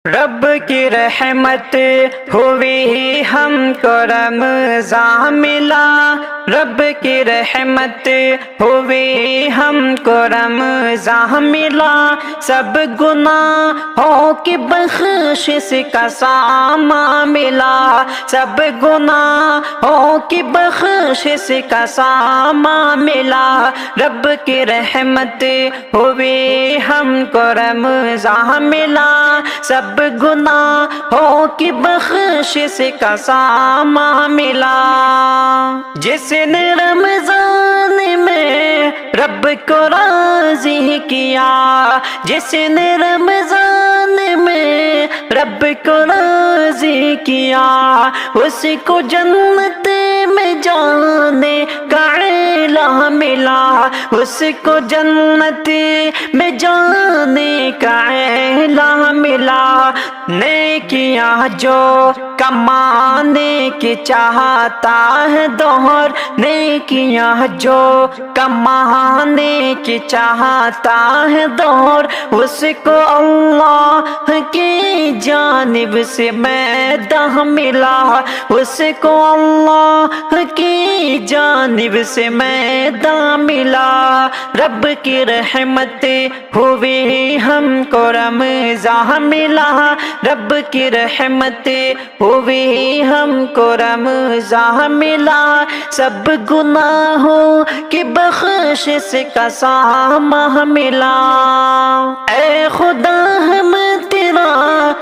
رب کی رحمت ہوئی ہم کو رمضان ملا، رب کی رحمت ہوئی ہم کو رمضان ملا، سب گناہوں کی بخشش کا سامان ملا، سب گناہوں کی بخشش کا سامان ملا، رب کی رحمت ہوئی ہم کو رمضان ملا، سب گناہوں کی بخشش کا سامان ملا۔ جس نے رمضان میں رب کو راضی کیا، جس نے رمضان میں رب کو راضی کیا، اس کو جنت میں جانے کا اعلان ملا، اس کو جنت میں جانے کا اعلان ملا۔ نیکیاں جو کمانے کی چاہتا ہے دوہر، نیکیاں جو کمانے کی چاہتا ہے دوہر، اس کو اللہ کی جانب سے میدان ملا، اس کو اللہ کی جانب سے میدان ملا۔ رب کی رحمت ہوئی ہم کو رمضان ملا، رب کی رحمت ہوئی ہم کو رمضان ملا، سب گناہوں کی بخشش کا سامان ملا۔ اے خدا ہم تیرا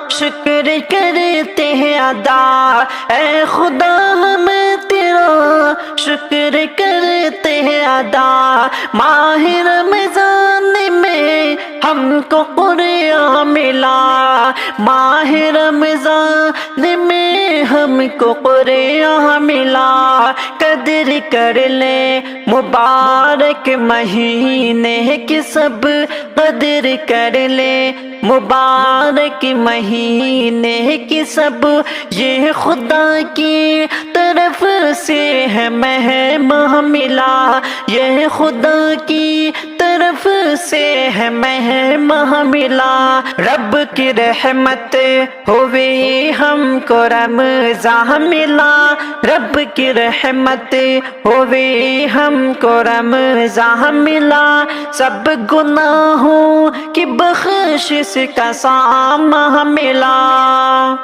شکر کرتے ہیں ادا، اے خدا ہم تیرا شکر کرتے ہیں ادا، ماہ رمضان میں ہم کو قرآن ملا، ماہ رمضان میں ہم کو قرآن ملا، قدر کر لے مبارک مہینے کی سب، قدر کر لے مبارک مہینے کی سب، یہ خدا کی طرف سے ہے مہمان ملا، یہ خدا کی طرف سے ہے مہمان ملا۔ رب کی رحمت ہوئی ہم کو رمضان ملا، رب کی رحمت ہوئی ہم کو رمضان ملا، سب گناہوں کی بخشش کا سامان ملا۔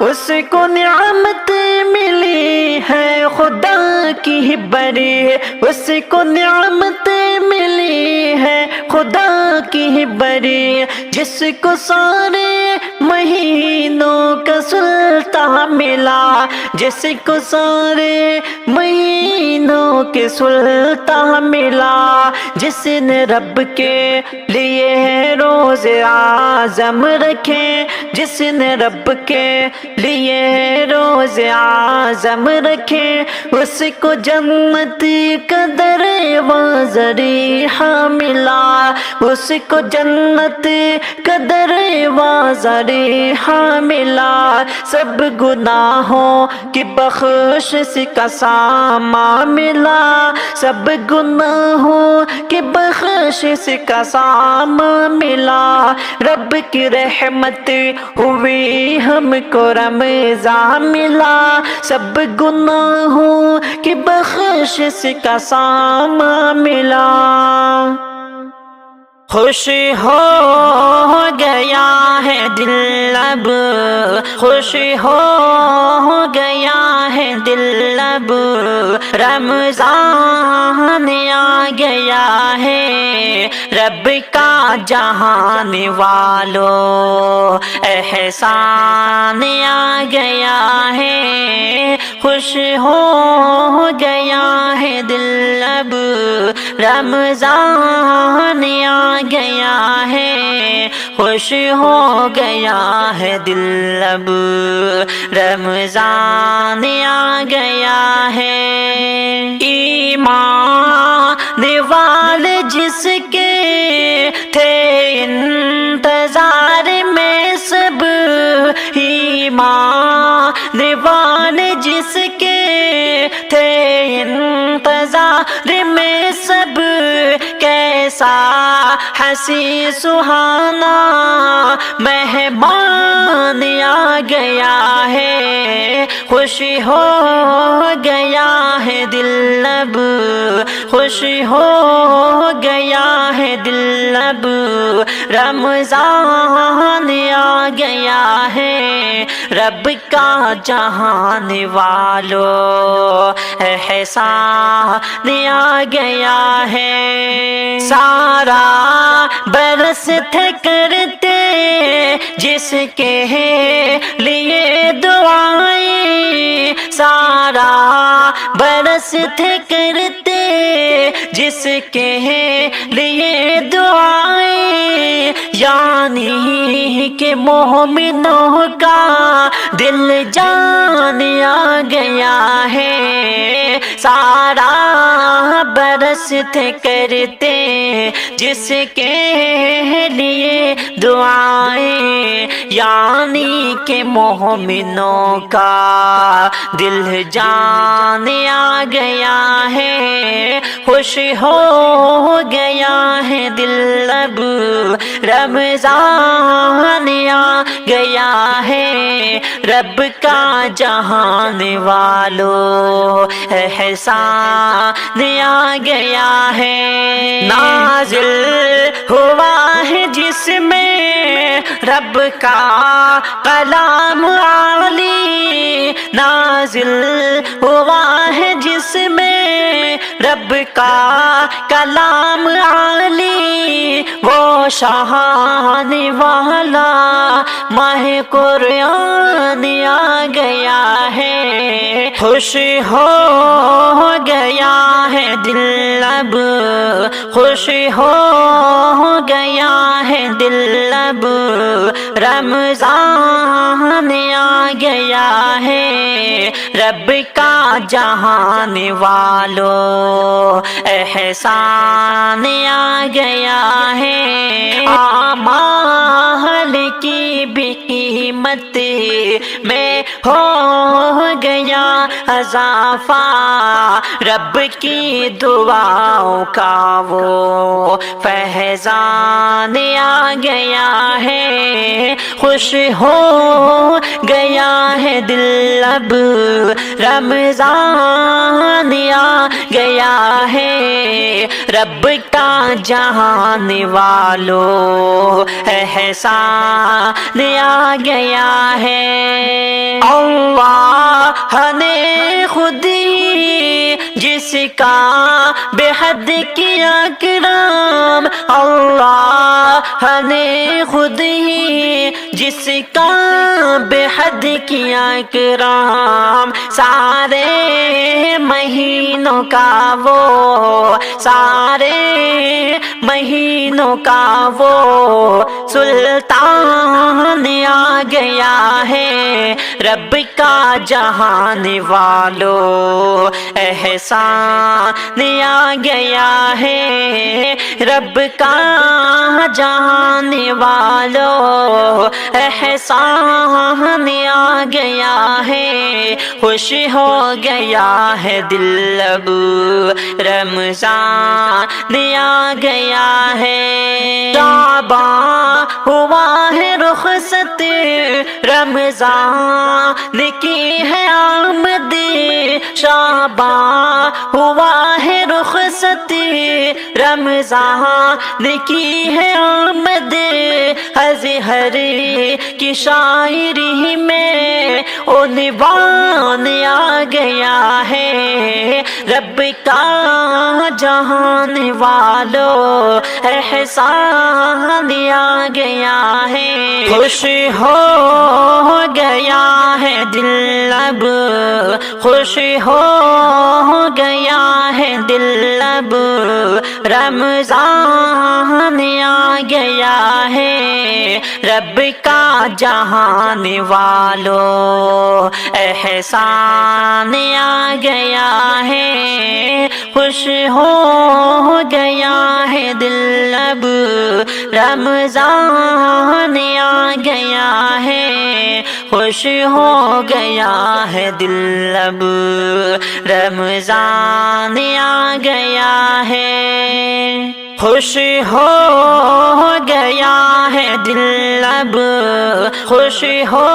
اس کو نعمت ملی ہے خدا کی بڑی، اس کو نعمت ملی ہے خدا کی بڑی، جس کو سارے مہینوں کا سلطان ملا، جس کو سارے مہینوں کے سلطان ملا، جس نے رب کے لیے روز اعظم رکھے، جس نے رب کے لیے روز اعظم رکھے، اس کو جنت کا دروازہ ریحاں ملا، اس کو جنت کا دروازہ ریحاں ملا، سب گناہوں کی بخشش کا سامان ملا، سب گناہوں کی بخشش کا سامان ملا۔ رب کی رحمت ہوئی ہم کو رمضان ملا، سب گناہوں کی بخشش کا سامان ملا۔ خوش ہو گیا ہے دل اب، خوش ہو گیا ہے دل اب، رمضان آ گیا ہے، رب کا جہان والو احسان آ گیا ہے، خوش ہو گیا ہے دل اب، رمضان آ گیا ہے، خوش ہو گیا ہے دل اب، رمضان آ گیا ہے۔ ایمان والے جس کے تھے انتظار میں سب، ایمان والے جس کے تھے انتظار میں سب، کیسا حسین سہانا مہمان آ خوش ہو گیا ہے دل اب، خوش ہو گیا ہے دل اب، رمضان آ گیا ہے رب کا جہان والو، احسان آ گیا ہے۔ سارا برس تھے کرتے جس کے لیے دعائیں، سارا برس تھے کرتے جس کے لیے دعائیں، یعنی کہ مومنوں کا دل جان آ گیا ہے۔ سارا برس تھے کرتے جس کے لیے دعائیں، یعنی کہ مومنوں کا دل جان آ گیا ہے، خوش ہو گیا ہے دل اب، رمضان آ گیا ہے رب کا جہان والو، احسان آ گیا ہے۔ نازل ہوا ہے جس میں رب کا کلام عالی، نازل ہوا ہے جس میں رب کا کلام عالی، وہ شان والا ماہ قرآن آ گیا ہے، خوش ہو گیا ہے دل اب، خوش ہو گیا ہے دل اب، رمضان آ گیا ہے رب کا جہان والو، احسان آ گیا ہے۔ اعمال کی بھی قیمت میں ہو گیا اضافہ، رب کی دعاؤں کا وہ فیضان آ گیا ہے، خوش ہو گیا ہے دل اب، رمضان آ گیا ہے رب کا جہان والو، احسان آ گیا ہے۔ اللہ نے خود ہی جس کا بے حد کیا کرام، اللہ نے خود ہی جس کا بے حد کیا کرام، سارے مہینوں کا وہ، سارے مہینوں کا وہ سلطان آ گیا ہے رب کا جہان والو، احسان آ گیا ہے رب کا جہان والو، احسان آ گیا ہے، خوش ہو گیا ہے دل اب، رمضان آ گیا ہے۔ شعباں ہوا ہے رخصت، رمضان کی ہے آمد، شعباں ہوا ہے رخصت، رمضان کی ہے آمد، اظہر کی شاعری میں عنوان آ گیا ہے رب کا جہان والو، احسان آ گیا ہے، خوش ہو گیا ہے دل اب، خوش ہو گیا ہے دل اب، رمضان آ گیا ہے رب کا جہان والو، احسان آ گیا ہے، خوش ہو گیا ہے دل اب، رمضان آ گیا ہے، خوش ہو گیا ہے دل اب، رمضان آ گیا ہے، خوش ہو گیا ہے دل اب، خوش ہو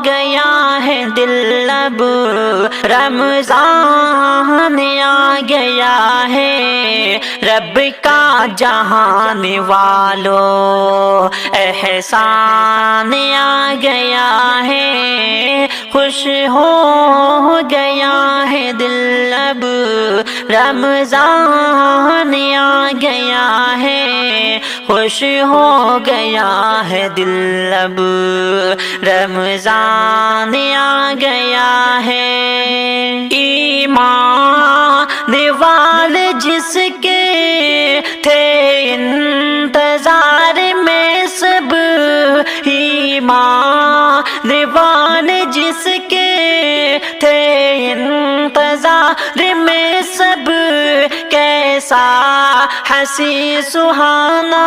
گیا ہے دل اب رمضان آ گیا ہے، رب کا جہان والو احسان آ گیا ہے، خوش ہو گیا ہے دل اب رمضان آ گیا ہے، خوش ہو گیا ہے دل اب رمضان آ گیا ہے۔ ایمان والے جس کے تھے انتظار میں سب، ایمان والے جس کے تھے انتظار میں سب، کیسا حسین سہانا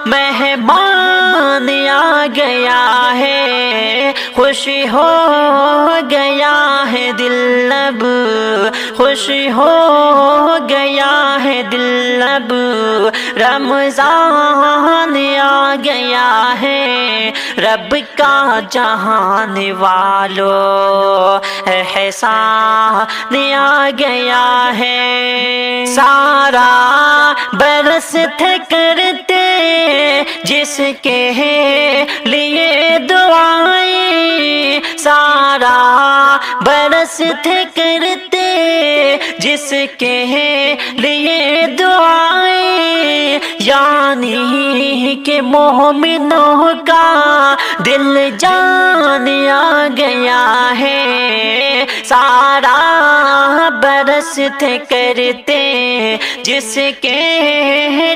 مہمان آ گیا ہے، خوشی ہو گیا ہے دل اب، خوشی ہو گیا ہے دل اب رمضان آ گیا ہے، رب کا جہان والو احسان آ گیا ہے۔ سارا برس تھے کرتے جس کے لیے دعائیں، سارا برس تھے کرتے جس کے لیے دعائیں، یعنی کہ مومنوں کا دل جان آ گیا ہے، سارا برس تھے کرتے جس کے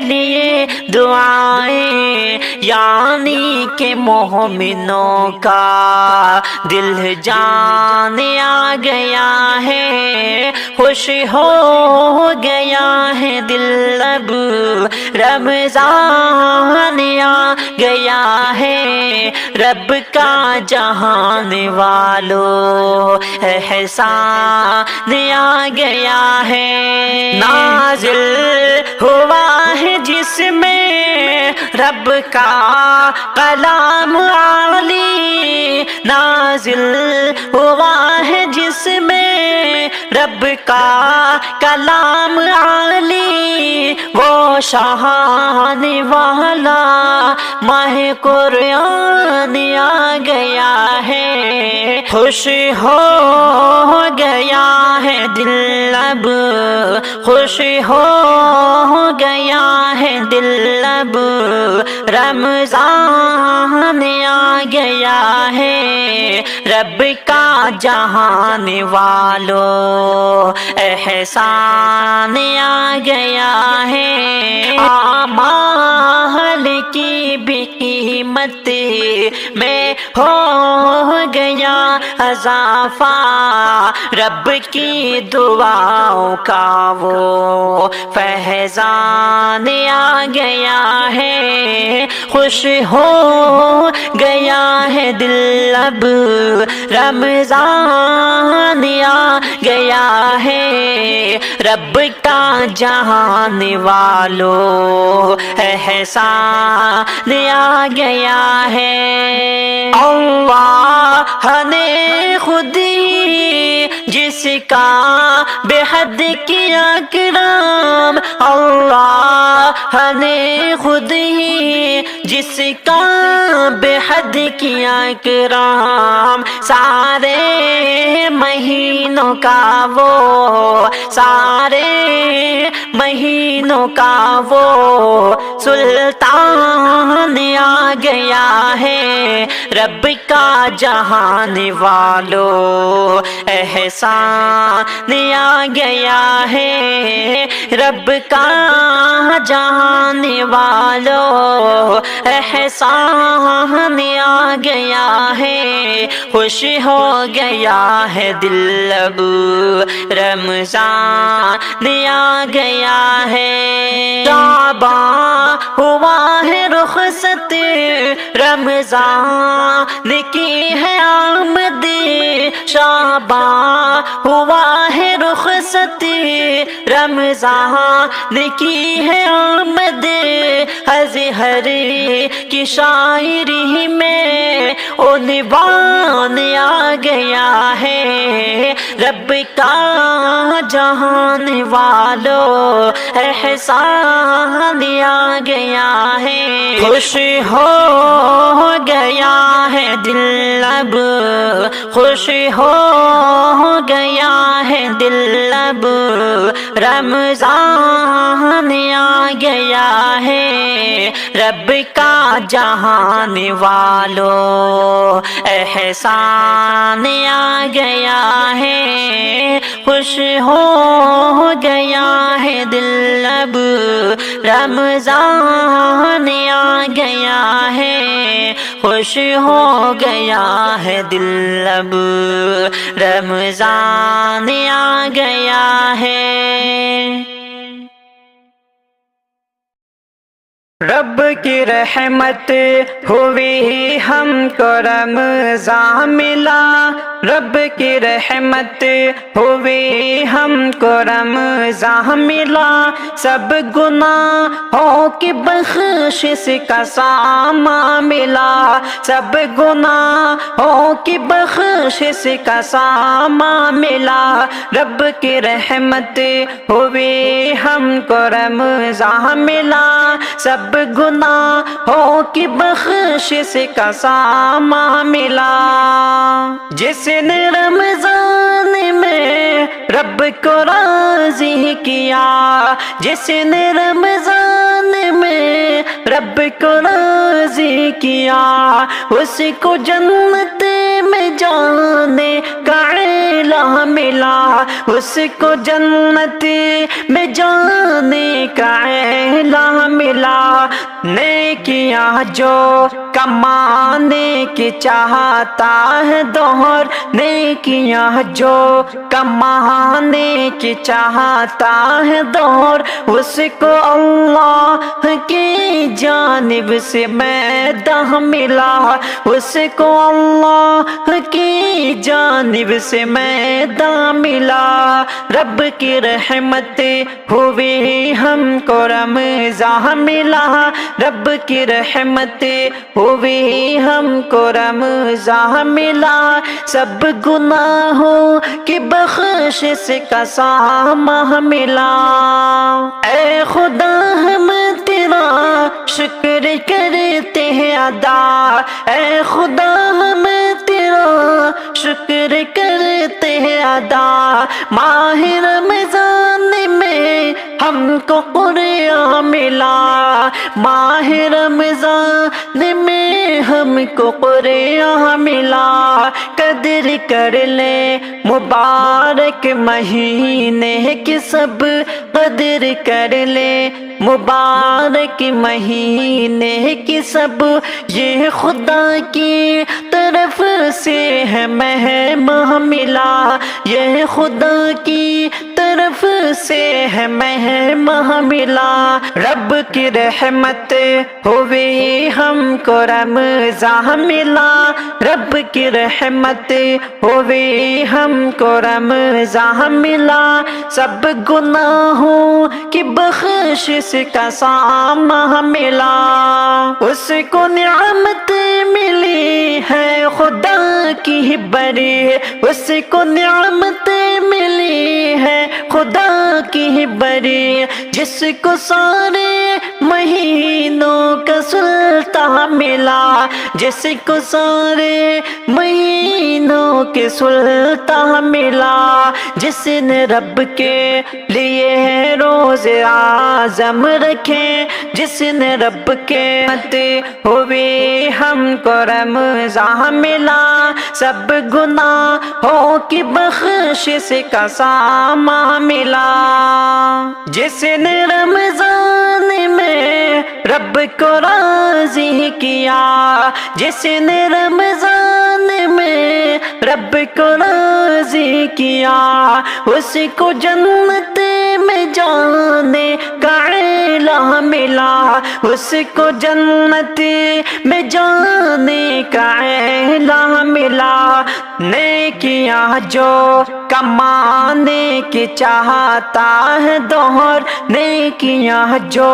لیے دعائیں، یعنی کہ مومنوں کا دل جان آ گیا ہے، خوش ہو گیا ہے دل اب رمضان آ گیا ہے، رب کا جہان والو احسان آ گیا ہے۔ نازل ہوا ہے جس میں رب کا کلام عالی، نازل ہوا ہے جس میں رب کا کلام عالی، وہ شان والا ماہ قرآن آ گیا ہے، خوش ہو گیا ہے دل اب، خوش ہو گیا ہے دل اب رمضان آ گیا ہے، رب کا جہان والو احسان آ گیا ہے، اعمال کی بھی قیمت میں ہو گیا اضافہ، رب کی دعاؤں کا وہ فیضان آ گیا ہے، خوش ہو گیا ہے دل اب رمضان آ گیا ہے، رب کا جہان والو احسان آ گیا ہے۔ اللہ نے خود ہی جس کا بے حد کیا کرام، اللہ نے خود ہی جس کا بے حد کیا کرام، سارے مہینوں کا وہ، سارے مہینوں کا وہ سلطان آ گیا ہے، رب کا جہان والو احسان آ گیا ہے، رب کا جہان والو احسان آ گیا ہے، خوش ہو گیا ہے دل اب رمضان آ گیا ہے، شعبان ہوا ہے رخصت رمضان کی ہے آمد، شعبان ہوا ہے رخصت رخصت رمضان کی ہے آمد، ازہر کی شاعری میں عنوان آ گیا ہے، رب کا جہان والو احسان آ گیا ہے، خوش ہو گیا ہے دل اب، خوش ہو گیا ہے دل اب، رمضان آ گیا ہے، رب کا جہان والو احسان آ گیا ہے، خوش ہو گیا ہے دل اب، رمضان آ گیا ہے، خوش ہو گیا ہے دل اب، رمضان آ گیا ہے۔ رب کی رحمت ہوئی ہم کو رمضان ملا، رب کی رحمت ہوئی ہم کو رمضان ملا، سب گناہوں کی بخشش کا سامان ملا، سب گناہوں کی بخشش کا سامان ملا، رب کی رحمت ہوئی ہم کو رمضان ملا، سب گناہوں کی بخشش کا سامان ملا، جس نے رمضان میں رب کو راضی کیا، جس نے رمضان میں رب کو راضی کیا، اس کو جنت میں جانے کا اعلان ملا، اس کو جنت میں جانے کا اعلان ملا، نیکیاں جو کمانے کی چاہتا ہے دوہر، نیکیاں جو کمانے کی چاہتا ہے دوہر، اس کو اللہ کی جانب سے میدان ملا، اس کو اللہ کی جانب سے میدان ملا، رب کی رحمت ہوئی ہم کو رمضان ملا، رب کی رحمت ہوئی ہم کو رمضان ملا، سب گناہوں کی بخشش کا سامان ملا، اے خدا ہم تیرا شکر کرتے ہیں ادا، اے خدا ہم تیرا شکر کرتے ہیں ادا، ماہ رمضان میں ہم کو قرآن ملا، ماہ رمضان میں ہم کو قرآن ملا، قدر کر لے مبارک مہینے کی سب، قدر کر لے مبارک مہینے کی سب، یہ خدا کی طرف سے ہے مہمان ملا، یہ خدا کی طرف سے ہے مہمان ملا، رب کی رحمت ہوئی ہم کو رمضان ملا، رب کی رحمت ہوئی ہم کو رمضان ملا، سب گناہوں کی بخشش کا سامان ملا، اس کو نعمت ملی ہے خدا کی بڑی، اس کو نعمت ملی ہے خدا کی بڑی، جس کو سارے مہینوں کا سلطان ملا، جس کو سارے مہینوں کے سلطان ملا، جس نے رب کے لیے روزے اعظم رکھے، جس نے رب کے مت ہوئی ہم کو رمضان ملا، سب گناہوں کی بخشش کا سامان ملا، جس نے رمضان میں رب کو راضی کیا، جس نے رمضان میں رب کو راضی کیا، اس کو جنت میں جانے کا اعلان ملا، اس کو جنت میں جانے کا اعلان ملا۔ نیکیاں جو کمانے کی چاہتا ہے دور، نیکیاں جو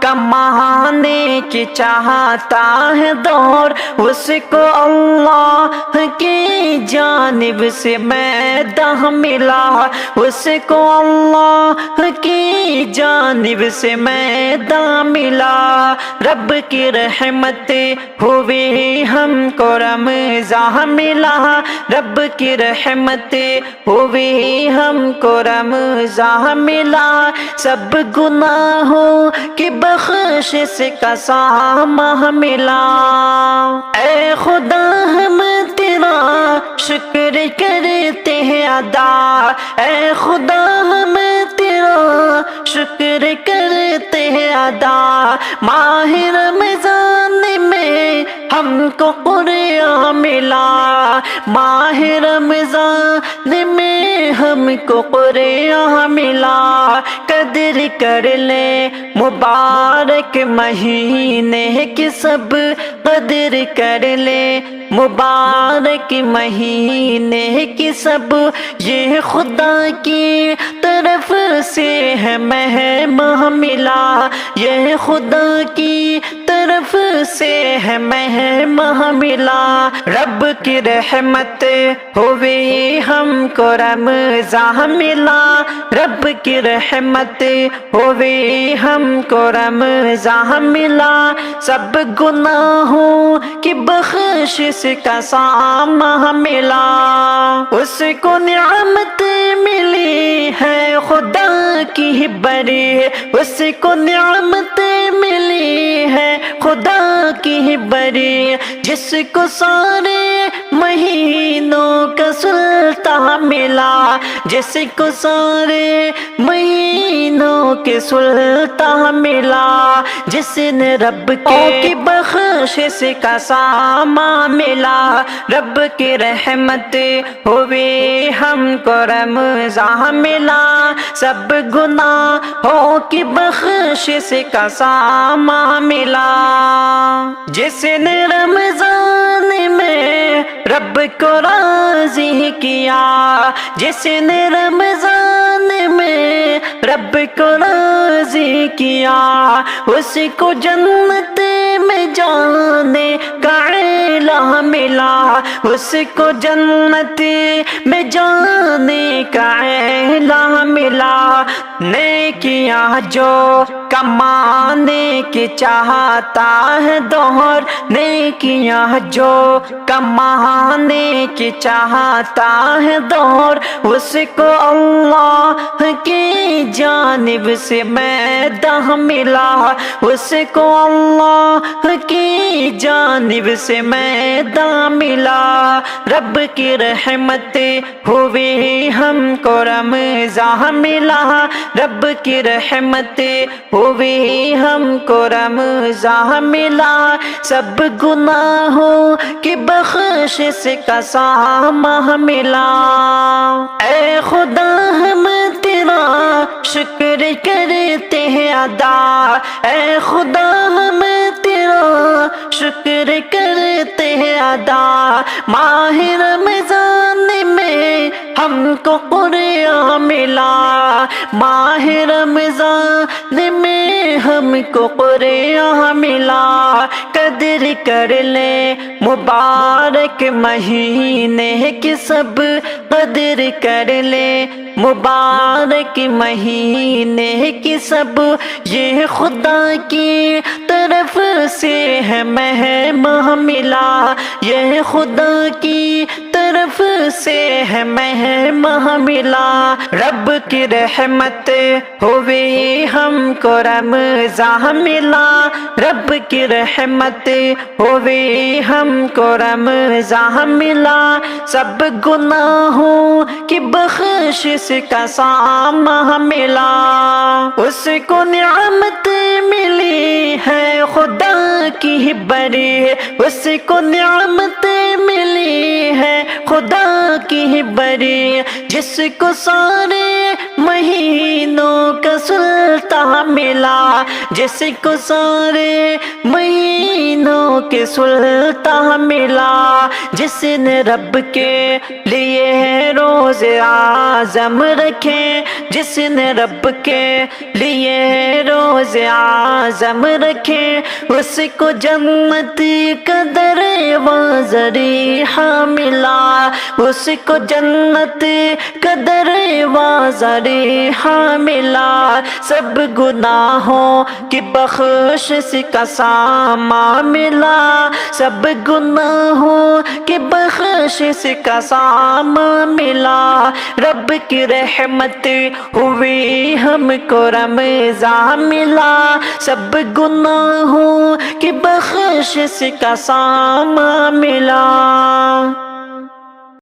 کمانے کی چاہتا ہے دور، اس کو اللہ کی جانب سے میدان ملا، اس کو اللہ کی جانب سے میدان ملا۔ رب کی رحمت ہوئی ہم کو رمضان ملا، رب کی رحمت ہوئی ہم کو رمضان ملا۔ سب گناہوں کی بخشش کا سامہ ملا۔ اے خدا ہم تیرا شکر کرتے ہیں ادا، اے خدا ہم تیرا شکر کرتے ہیں ادا۔ ماہ رمضان میں ہم کو قرآن ملا، ماہ رمضان میں ہم کو قرآن ملا۔ قدر کر لے مبارک مہینے کی سب، قدر کر لے مبارک مہینے کی سب، یہ خدا کی طرف سے ہے مہمان ملا، یہ خدا کی طرف سے ہے مہمان ملا۔ رب کی رحمت ہوئی ہم کو رمضان ملا، رب کی رحمت ہوئی ہم کو رمضان ملا۔ سب گناہوں کی بخشش کا سامہ ملا، اس کو نعمت ملی ہے خدا کی بری، اس کو نعمت ملی ہے خدا کی بری، جس کو سارے مہینوں کا سلطان ملا، جس کو سارے مہینوں کے سلطان ملا، جس نے رب کی بخشش کا سامان ملا۔ رب کی رحمت ہوئی ہم کو رمضان ملا، سب گناہوں کی بخشش کا سامان ملا۔ جس نے رمضان میں رب کو راضی کیا، جس نے رمضان میں رب کو راضی کیا، اس کو جنت میں جانے کا اعلان ملا، اس کو جنت میں جانے کا اعلان ملا۔ نیکیاں جو کمانے کی چاہتا ہے دور، نیکیاں جو کمانے کی چاہتا ہے دور، اس کو اللہ کی جانب سے میدان ملا، اس کو اللہ کی جانب سے میدان ملا۔ رب کی رحمت ہوئی ہم کو رمضان ملا، رب کی رحمت ہوئی ہم کو رمضان ملا۔ سب گناہوں کی بخشش کا سامہ ملا۔ اے خدا ہم تیرا شکر کرتے ہیں ادا، اے خدا ہم تیرا شکر کرتے ہیں ادا۔ ماہ رمضان میں ہم کو قرآن ملا، ماہ رمضان میں ہم کو قرآن ملا۔ قدر کر لے مبارک مہینے کی سب، قدر کر لے مبارک مہینے کی سب، یہ خدا کی طرف سے ہے مہمان ملا، یہ خدا کی طرف سے ہے مہمان ملا۔ رب کی رحمت ہوئی ہم کو رمضان ملا، رب کی رحمت ہوئی ہم کو رمضان ملا۔ سب گناہوں کی بخشش کا سامہ ملا، اس کو نعمت ملی ہے خدا کی بری، اس کو نعمت ملی ہے خدا کی بری، جس کو سارے مہینوں کا سلطان ملا، جس کو سارے مہینوں کے سلطان ملا، جس نے رب کے لیے روزے اعظم رکھے، جس نے رب کے لیے روزے اعظم رکھے، اس کو جنت کا دروازہ ریحاں ملا، اس کو جنت کا دروازہ ریحاں ملا، سب گناہوں کی بخشش کا سامان ملا، سب گناہوں کی بخشش کا سامان ملا، رب کی رحمت ہوئی ہم کو رمضان ملا، سب گناہوں کی بخشش کا سامان ملا۔